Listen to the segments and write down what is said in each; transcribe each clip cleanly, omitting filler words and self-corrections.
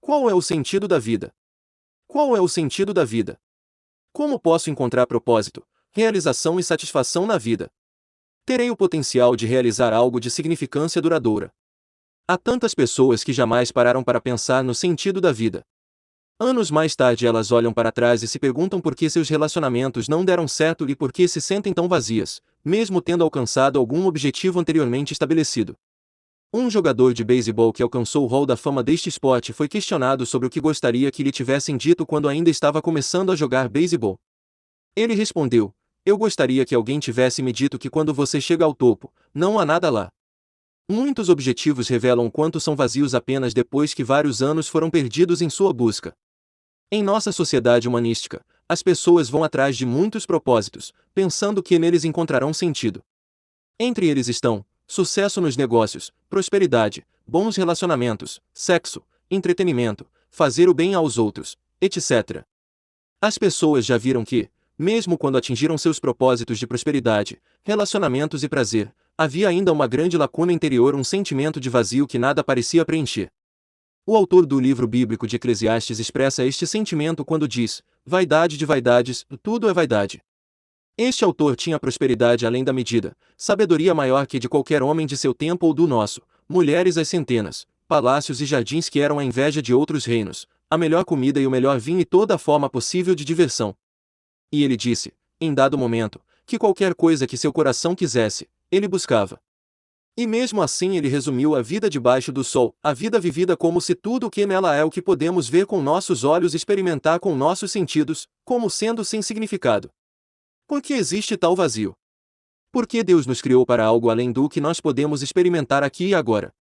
Qual é o sentido da vida? Qual é o sentido da vida? Como posso encontrar propósito, realização e satisfação na vida? Terei o potencial de realizar algo de significância duradoura. Há tantas pessoas que jamais pararam para pensar no sentido da vida. Anos mais tarde elas olham para trás e se perguntam por que seus relacionamentos não deram certo e por que se sentem tão vazias, mesmo tendo alcançado algum objetivo anteriormente estabelecido. Um jogador de beisebol que alcançou o hall da fama deste esporte foi questionado sobre o que gostaria que lhe tivessem dito quando ainda estava começando a jogar beisebol. Ele respondeu: "Eu gostaria que alguém tivesse me dito que quando você chega ao topo, não há nada lá." Muitos objetivos revelam quanto são vazios apenas depois que vários anos foram perdidos em sua busca. Em nossa sociedade humanística, as pessoas vão atrás de muitos propósitos, pensando que neles encontrarão sentido. Entre eles estão sucesso nos negócios, prosperidade, bons relacionamentos, sexo, entretenimento, fazer o bem aos outros, etc. As pessoas já viram que, mesmo quando atingiram seus propósitos de prosperidade, relacionamentos e prazer, havia ainda uma grande lacuna interior, um sentimento de vazio que nada parecia preencher. O autor do livro bíblico de Eclesiastes expressa este sentimento quando diz: "Vaidade de vaidades, tudo é vaidade." Este autor tinha prosperidade além da medida, sabedoria maior que de qualquer homem de seu tempo ou do nosso, mulheres às centenas, palácios e jardins que eram a inveja de outros reinos, a melhor comida e o melhor vinho e toda a forma possível de diversão. E ele disse, em dado momento, que qualquer coisa que seu coração quisesse, ele buscava. E mesmo assim ele resumiu a vida debaixo do sol, a vida vivida como se tudo o que nela é o que podemos ver com nossos olhos e experimentar com nossos sentidos, como sendo sem significado. Por que existe tal vazio? Por que Deus nos criou para algo além do que nós podemos experimentar aqui e agora?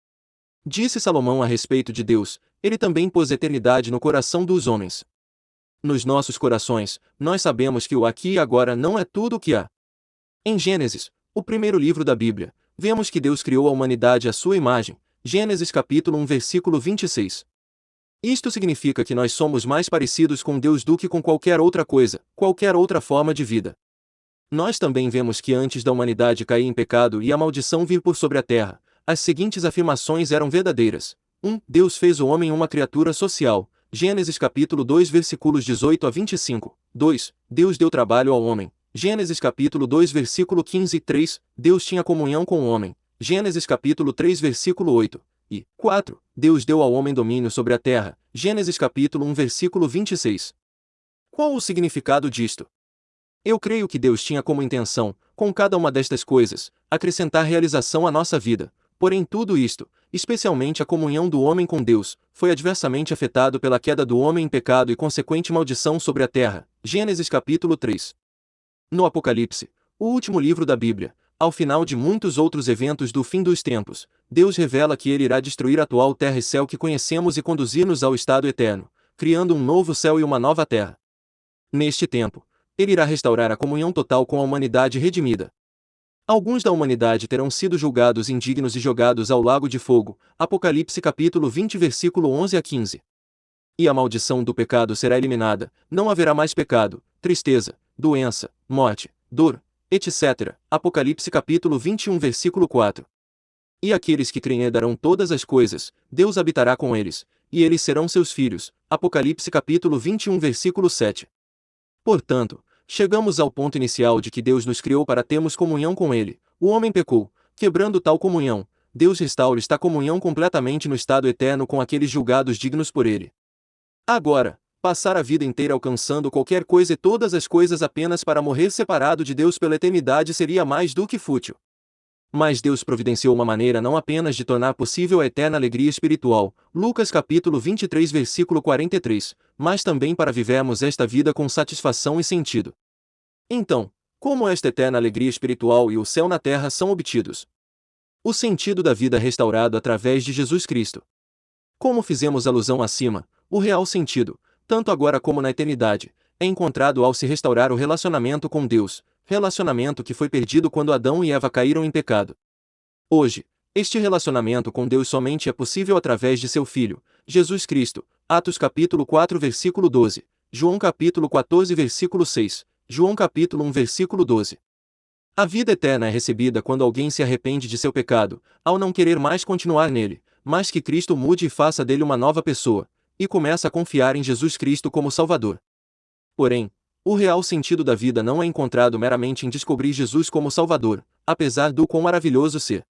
Disse Salomão a respeito de Deus: "Ele também pôs eternidade no coração dos homens." Nos nossos corações, nós sabemos que o aqui e agora não é tudo o que há. Em Gênesis, o primeiro livro da Bíblia, vemos que Deus criou a humanidade à sua imagem, Gênesis capítulo 1 versículo 26. Isto significa que nós somos mais parecidos com Deus do que com qualquer outra coisa, qualquer outra forma de vida. Nós também vemos que antes da humanidade cair em pecado e a maldição vir por sobre a terra, as seguintes afirmações eram verdadeiras. 1. Deus fez o homem uma criatura social, Gênesis capítulo 2 versículos 18 a 25. 2. Deus deu trabalho ao homem, Gênesis capítulo 2 versículo 15. 3. Deus tinha comunhão com o homem, Gênesis capítulo 3 versículo 8. E 4. Deus deu ao homem domínio sobre a terra, Gênesis capítulo 1 versículo 26. Qual o significado disto? Eu creio que Deus tinha como intenção, com cada uma destas coisas, acrescentar realização à nossa vida. Porém tudo isto, especialmente a comunhão do homem com Deus, foi adversamente afetado pela queda do homem em pecado e consequente maldição sobre a terra. Gênesis capítulo 3. No Apocalipse, o último livro da Bíblia, ao final de muitos outros eventos do fim dos tempos, Deus revela que Ele irá destruir a atual terra e céu que conhecemos e conduzir-nos ao estado eterno, criando um novo céu e uma nova terra. Neste tempo, Ele irá restaurar a comunhão total com a humanidade redimida. Alguns da humanidade terão sido julgados indignos e jogados ao lago de fogo, Apocalipse capítulo 20 versículo 11 a 15. E a maldição do pecado será eliminada, não haverá mais pecado, tristeza, doença, morte, dor, etc. Apocalipse capítulo 21 versículo 4. E aqueles que creem herdarão todas as coisas, Deus habitará com eles, e eles serão seus filhos, Apocalipse capítulo 21 versículo 7. Portanto, chegamos ao ponto inicial de que Deus nos criou para termos comunhão com Ele. O homem pecou, quebrando tal comunhão. Deus restaura esta comunhão completamente no estado eterno com aqueles julgados dignos por Ele. Agora, passar a vida inteira alcançando qualquer coisa e todas as coisas apenas para morrer separado de Deus pela eternidade seria mais do que fútil. Mas Deus providenciou uma maneira não apenas de tornar possível a eterna alegria espiritual, Lucas capítulo 23 versículo 43, mas também para vivermos esta vida com satisfação e sentido. Então, como esta eterna alegria espiritual e o céu na terra são obtidos? O sentido da vida restaurado através de Jesus Cristo. Como fizemos alusão acima, o real sentido, tanto agora como na eternidade, é encontrado ao se restaurar o relacionamento com Deus, relacionamento que foi perdido quando Adão e Eva caíram em pecado. Hoje, este relacionamento com Deus somente é possível através de seu Filho, Jesus Cristo, Atos capítulo 4 versículo 12, João capítulo 14 versículo 6, João capítulo 1 versículo 12. A vida eterna é recebida quando alguém se arrepende de seu pecado, ao não querer mais continuar nele, mas que Cristo mude e faça dele uma nova pessoa. e começa a confiar em Jesus Cristo como Salvador. Porém, o real sentido da vida não é encontrado meramente em descobrir Jesus como Salvador, apesar do quão maravilhoso ser.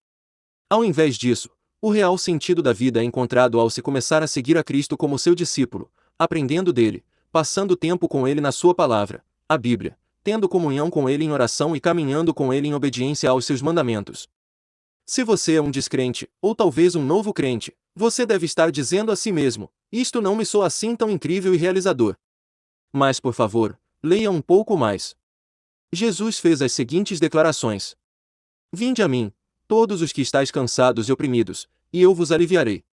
Ao invés disso, o real sentido da vida é encontrado ao se começar a seguir a Cristo como seu discípulo, aprendendo dele, passando tempo com ele na sua palavra, a Bíblia, tendo comunhão com ele em oração e caminhando com ele em obediência aos seus mandamentos. Se você é um descrente, ou talvez um novo crente, você deve estar dizendo a si mesmo: isto não me soa assim tão incrível e realizador. Mas por favor, leia um pouco mais. Jesus fez as seguintes declarações: Vinde a mim, todos os que estáis cansados e oprimidos, e eu vos aliviarei.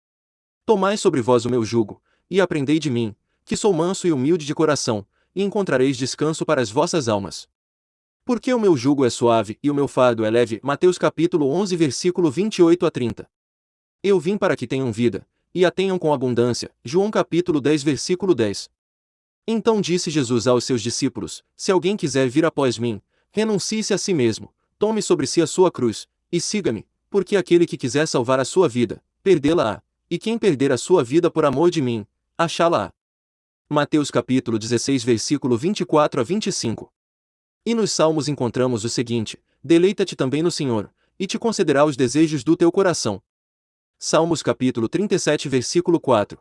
Tomai sobre vós o meu jugo, e aprendei de mim, que sou manso e humilde de coração, e encontrareis descanso para as vossas almas. Porque o meu jugo é suave e o meu fardo é leve. Mateus capítulo 11 versículo 28 a 30. Eu vim para que tenham vida, e a tenham com abundância. João capítulo 10 versículo 10. Então disse Jesus aos seus discípulos: Se alguém quiser vir após mim, renuncie-se a si mesmo, tome sobre si a sua cruz, e siga-me, porque aquele que quiser salvar a sua vida, perdê-la-á, e quem perder a sua vida por amor de mim, achá-la-á. Mateus capítulo 16 versículo 24 a 25. E nos Salmos encontramos o seguinte: Deleita-te também no Senhor, e te concederá os desejos do teu coração. Salmos capítulo 37 versículo 4.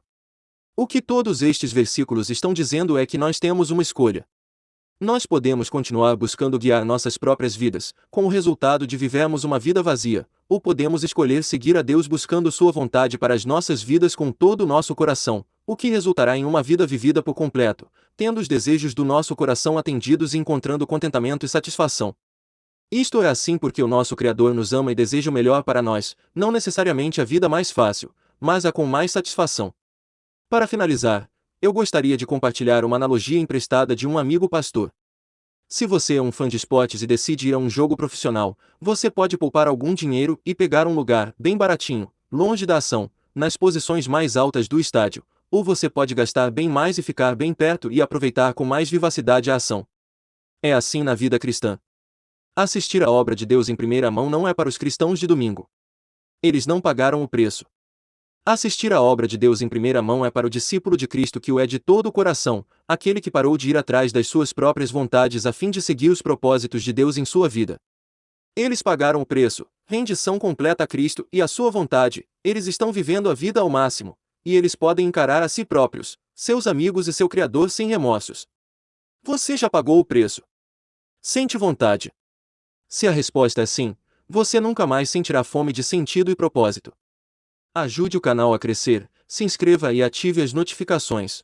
O que todos estes versículos estão dizendo é que nós temos uma escolha. Nós podemos continuar buscando guiar nossas próprias vidas, com o resultado de vivermos uma vida vazia, ou podemos escolher seguir a Deus buscando sua vontade para as nossas vidas com todo o nosso coração, o que resultará em uma vida vivida por completo, tendo os desejos do nosso coração atendidos e encontrando contentamento e satisfação. Isto é assim porque o nosso Criador nos ama e deseja o melhor para nós, não necessariamente a vida mais fácil, mas a com mais satisfação. Para finalizar, eu gostaria de compartilhar uma analogia emprestada de um amigo pastor. Se você é um fã de esportes e decide ir a um jogo profissional, você pode poupar algum dinheiro e pegar um lugar bem baratinho, longe da ação, nas posições mais altas do estádio, ou você pode gastar bem mais e ficar bem perto e aproveitar com mais vivacidade a ação. É assim na vida cristã. Assistir à obra de Deus em primeira mão não é para os cristãos de domingo. Eles não pagaram o preço. Assistir à obra de Deus em primeira mão é para o discípulo de Cristo que o é de todo o coração, aquele que parou de ir atrás das suas próprias vontades a fim de seguir os propósitos de Deus em sua vida. Eles pagaram o preço, rendição completa a Cristo e a sua vontade, eles estão vivendo a vida ao máximo, e eles podem encarar a si próprios, seus amigos e seu Criador sem remorsos. Você já pagou o preço? Sente vontade? Se a resposta é sim, você nunca mais sentirá fome de sentido e propósito. Ajude o canal a crescer, se inscreva e ative as notificações.